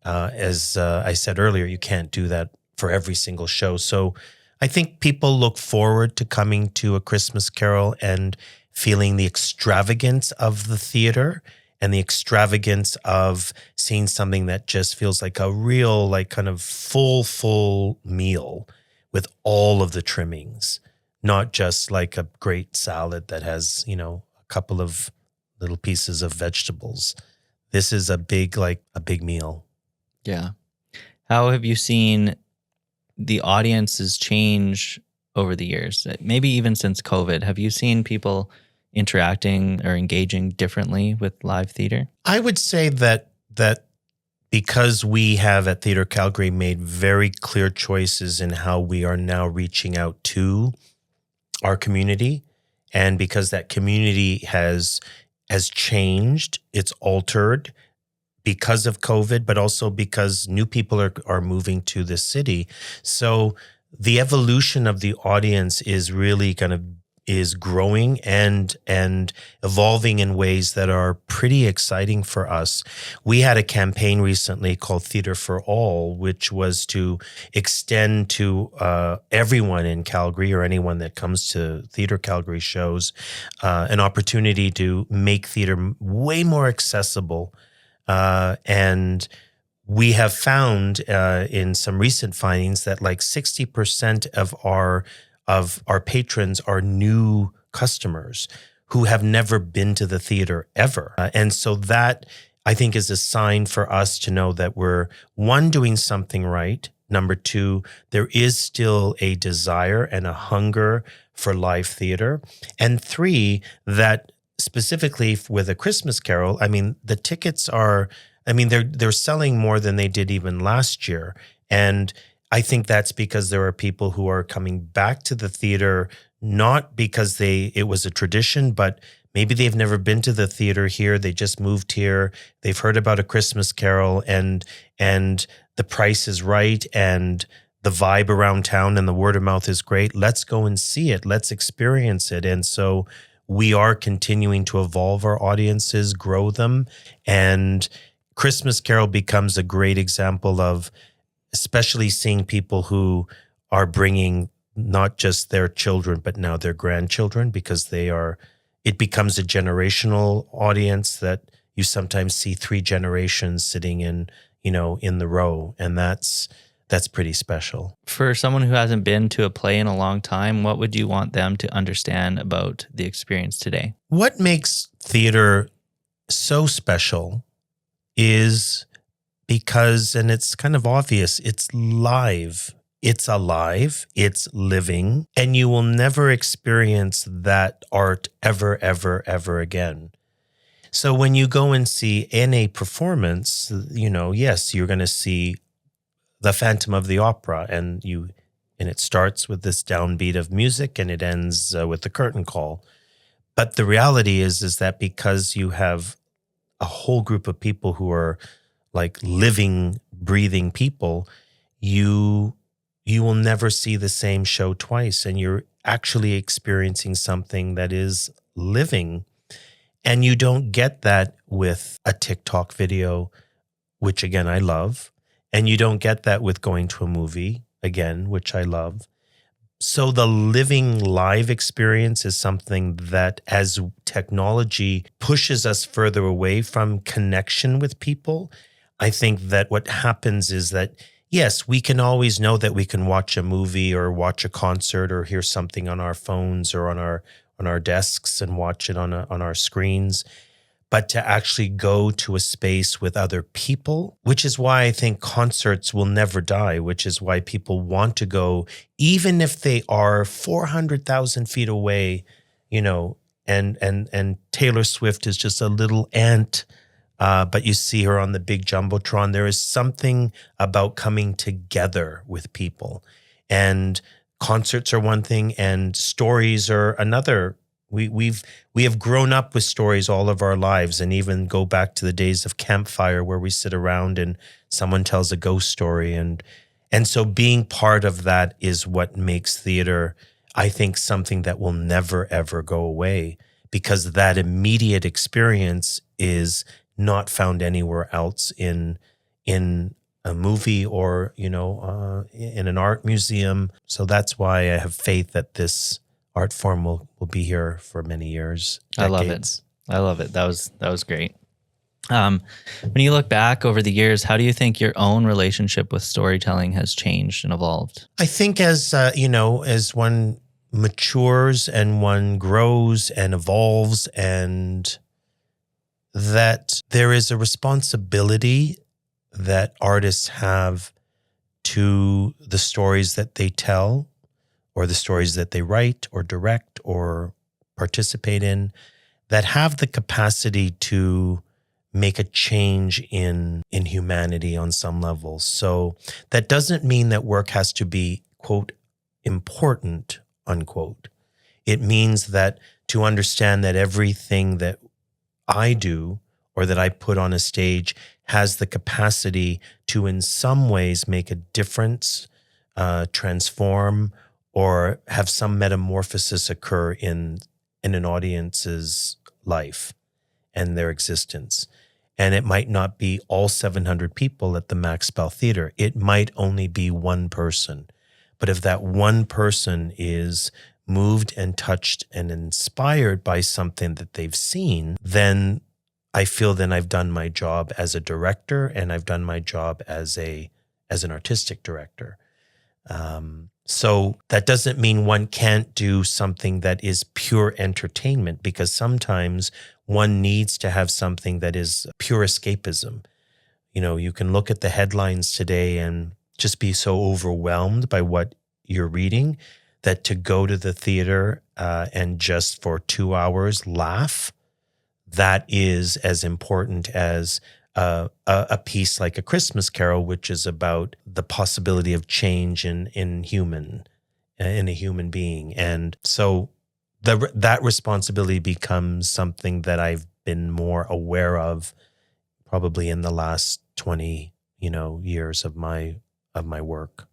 as I said earlier, you can't do that for every single show. So I think people look forward to coming to A Christmas Carol and feeling the extravagance of the theater and the extravagance of seeing something that just feels like a real, like kind of full meal with all of the trimmings, not just like a great salad that has, a couple of little pieces of vegetables. This is a big meal. Yeah. How have you seen the audiences change over the years? Maybe even since COVID, have you seen people interacting or engaging differently with live theater? I would say that because we have at Theatre Calgary made very clear choices in how we are now reaching out to our community, and because that community has changed, it's altered because of COVID, but also because new people are moving to the city. So the evolution of the audience is really is growing and evolving in ways that are pretty exciting for us. We had a campaign recently called Theatre for All, which was to extend to everyone in Calgary, or anyone that comes to Theatre Calgary shows, an opportunity to make theatre way more accessible. And we have found in some recent findings that like 60% of our patrons are new customers who have never been to the theater ever. And so that, I think, is a sign for us to know that we're, one, doing something right. Number two, there is still a desire and a hunger for live theater. And three, that specifically with A Christmas Carol, I mean, the tickets are, they're selling more than they did even last year. And I think that's because there are people who are coming back to the theater, not because it was a tradition, but maybe they've never been to the theater here. They just moved here. They've heard about A Christmas Carol, and the price is right, and the vibe around town and the word of mouth is great. Let's go and see it. Let's experience it. And so we are continuing to evolve our audiences, grow them, and Christmas Carol becomes a great example of especially seeing people who are bringing not just their children, but now their grandchildren, because it becomes a generational audience that you sometimes see 3 generations sitting in the row. And that's pretty special. For someone who hasn't been to a play in a long time, what would you want them to understand about the experience today? What makes theater so special is because, and it's kind of obvious, it's live. It's alive, it's living, and you will never experience that art ever, ever, ever again. So when you go and see in a performance, yes, you're going to see the Phantom of the Opera, and it starts with this downbeat of music and it ends with the curtain call. But the reality is that because you have a whole group of people who are like living, breathing people, you will never see the same show twice, and you're actually experiencing something that is living. And you don't get that with a TikTok video, which again, I love. And you don't get that with going to a movie. again, which I love. So the living live experience is something that, as technology pushes us further away from connection with people, I think that what happens is that, yes, we can always know that we can watch a movie or watch a concert or hear something on our phones or on our desks and watch it on our screens. But to actually go to a space with other people, which is why I think concerts will never die, which is why people want to go, even if they are 400,000 feet away, and Taylor Swift is just a little ant, but you see her on the big Jumbotron. There is something about coming together with people. And concerts are one thing and stories are another. We have grown up with stories all of our lives, and even go back to the days of campfire where we sit around and someone tells a ghost story, and so being part of that is what makes theater, I think, something that will never ever go away, because that immediate experience is not found anywhere else in a movie or in an art museum. So that's why I have faith that this art form will be here for many years. Decades. I love it. That was great. When you look back over the years, how do you think your own relationship with storytelling has changed and evolved? I think as one matures and one grows and evolves, and that there is a responsibility that artists have to the stories that they tell, or the stories that they write or direct or participate in, that have the capacity to make a change in humanity on some level. So that doesn't mean that work has to be, quote, important, unquote. It means that to understand that everything that I do or that I put on a stage has the capacity to in some ways make a difference, transform, or have some metamorphosis occur in an audience's life and their existence. And it might not be all 700 people at the Max Bell Theater. It might only be one person. But if that one person is moved and touched and inspired by something that they've seen, then I feel then I've done my job as a director, and I've done my job as an artistic director. So that doesn't mean one can't do something that is pure entertainment, because sometimes one needs to have something that is pure escapism. You can look at the headlines today and just be so overwhelmed by what you're reading that to go to the theater and just for 2 hours laugh, that is as important as a piece like A Christmas Carol, which is about the possibility of change in a human being. And so that responsibility becomes something that I've been more aware of probably in the last 20 years of my work.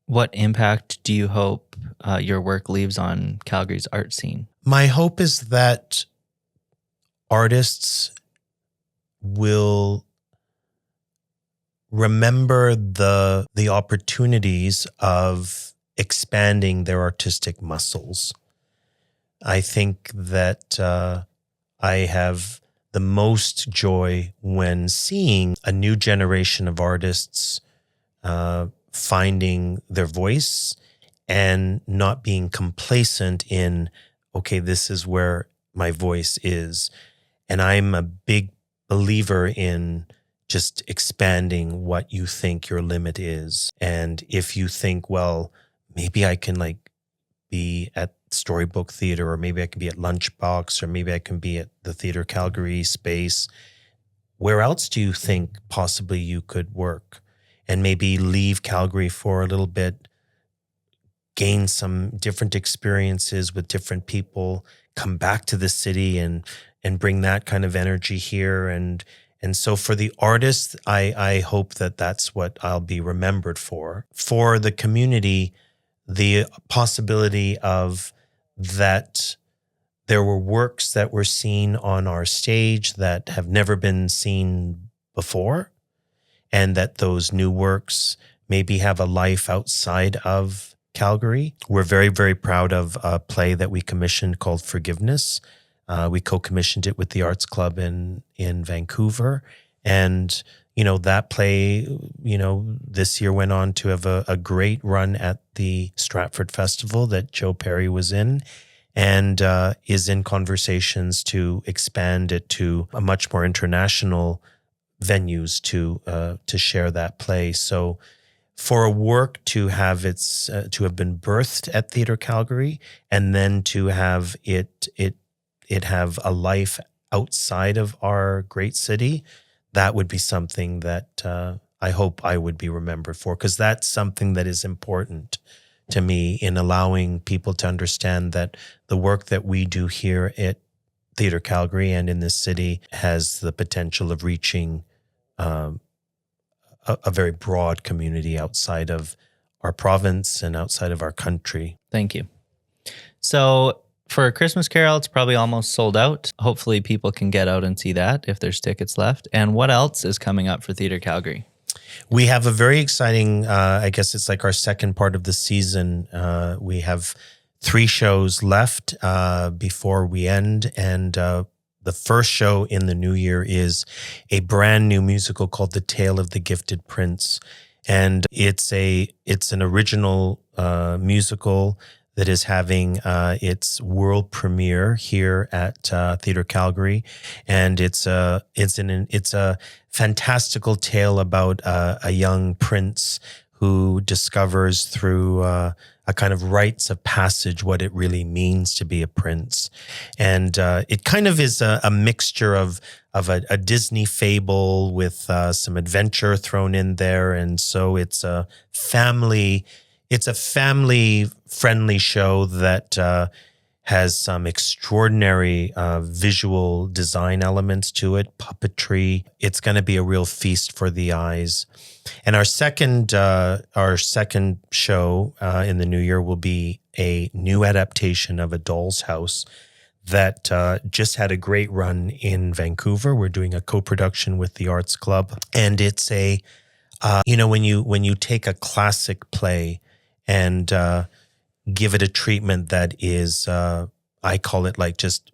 What impact do you hope your work leaves on Calgary's art scene? My hope is that artists will remember the opportunities of expanding their artistic muscles. I think that I have the most joy when seeing a new generation of artists finding their voice and not being complacent in, okay, this is where my voice is. And I'm a big believer in just expanding what you think your limit is. And if you think, well, maybe I can be at Storybook Theater, or maybe I can be at Lunchbox, or maybe I can be at the Theater Calgary space, where else do you think possibly you could work? And maybe leave Calgary for a little bit, gain some different experiences with different people, come back to the city and bring that kind of energy here. And so for the artists, I hope that that's what I'll be remembered for. For the community, the possibility of that there were works that were seen on our stage that have never been seen before, and that those new works maybe have a life outside of Calgary. We're very, very proud of a play that we commissioned called Forgiveness. We co-commissioned it with the Arts Club in Vancouver. And, that play, this year went on to have a great run at the Stratford Festival that Joe Perry was in, and is in conversations to expand it to a much more international venues to share that play. So for a work to have to have been birthed at Theatre Calgary, and then to have it have a life outside of our great city, that would be something that I hope I would be remembered for, because that's something that is important to me in allowing people to understand that the work that we do here at Theatre Calgary and in this city has the potential of reaching a very broad community outside of our province and outside of our country. Thank you. So for Christmas Carol, it's probably almost sold out. Hopefully people can get out and see that if there's tickets left. And what else is coming up for Theatre Calgary? We have a very exciting, I guess it's like our second part of the season. We have 3 shows left before we end. And the first show in the new year is a brand new musical called The Tale of the Gifted Prince. And it's an original musical that is having its world premiere here at Theatre Calgary, and it's a fantastical tale about a young prince who discovers through a kind of rites of passage what it really means to be a prince, and it kind of is a mixture of a Disney fable with some adventure thrown in there, and so it's a family-friendly show that has some extraordinary visual design elements to it, puppetry. It's going to be a real feast for the eyes. And our second show in the new year will be a new adaptation of A Doll's House that just had a great run in Vancouver. We're doing a co-production with the Arts Club, and it's when you take a classic play and give it a treatment that is, I call it like just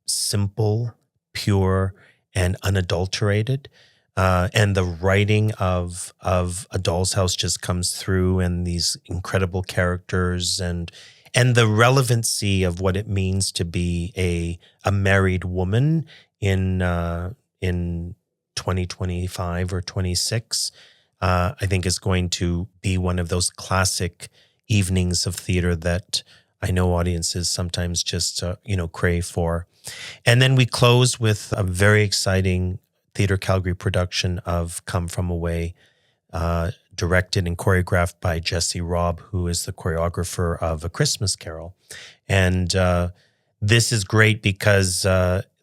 simple, pure, and unadulterated. And the writing of A Doll's House just comes through, and these incredible characters and the relevancy of what it means to be a married woman in 2025 or 26. I think is going to be one of those classic evenings of theater that I know audiences sometimes just, crave for. And then we close with a very exciting Theatre Calgary production of Come From Away, directed and choreographed by Jesse Robb, who is the choreographer of A Christmas Carol. And this is great because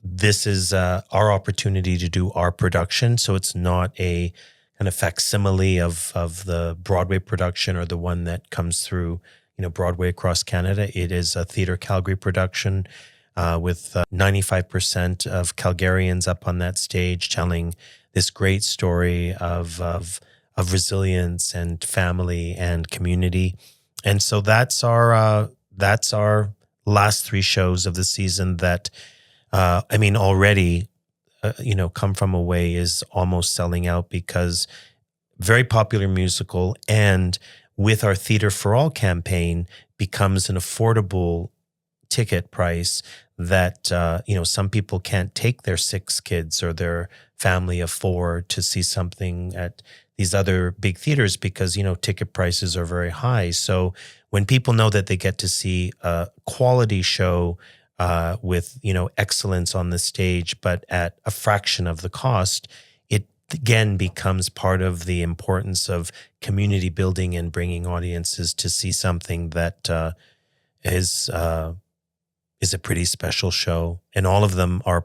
this is our opportunity to do our production. So it's not a kind of facsimile of the Broadway production or the one that comes through, Broadway across Canada. It is a Theatre Calgary production with 95% of Calgarians up on that stage telling this great story of resilience and family and community. And so that's our last 3 shows of the season that, already Come From Away is almost selling out because very popular musical, and with our Theatre for All campaign becomes an affordable ticket price that, some people can't take their 6 kids or their family of 4 to see something at these other big theaters because, ticket prices are very high. So when people know that they get to see a quality show with, excellence on the stage, but at a fraction of the cost, it again becomes part of the importance of community building and bringing audiences to see something that is a pretty special show. And all of them are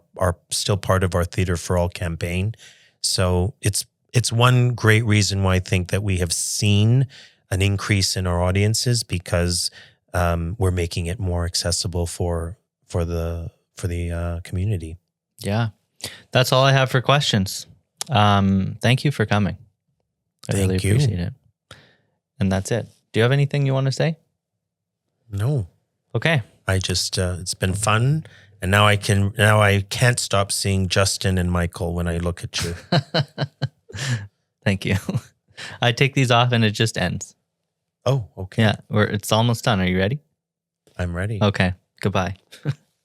still part of our Theatre for All campaign. So it's one great reason why I think that we have seen an increase in our audiences because we're making it more accessible for the community. Yeah, that's all I have for questions. Thank you for coming. I really appreciate it. And that's it. Do you have anything you want to say? No. Okay. I just it's been fun, and now I can't stop seeing Justin and Michael when I look at you. Thank you. I take these off and it just ends. Oh, okay. Yeah, it's almost done. Are you ready? I'm ready. Okay. Goodbye.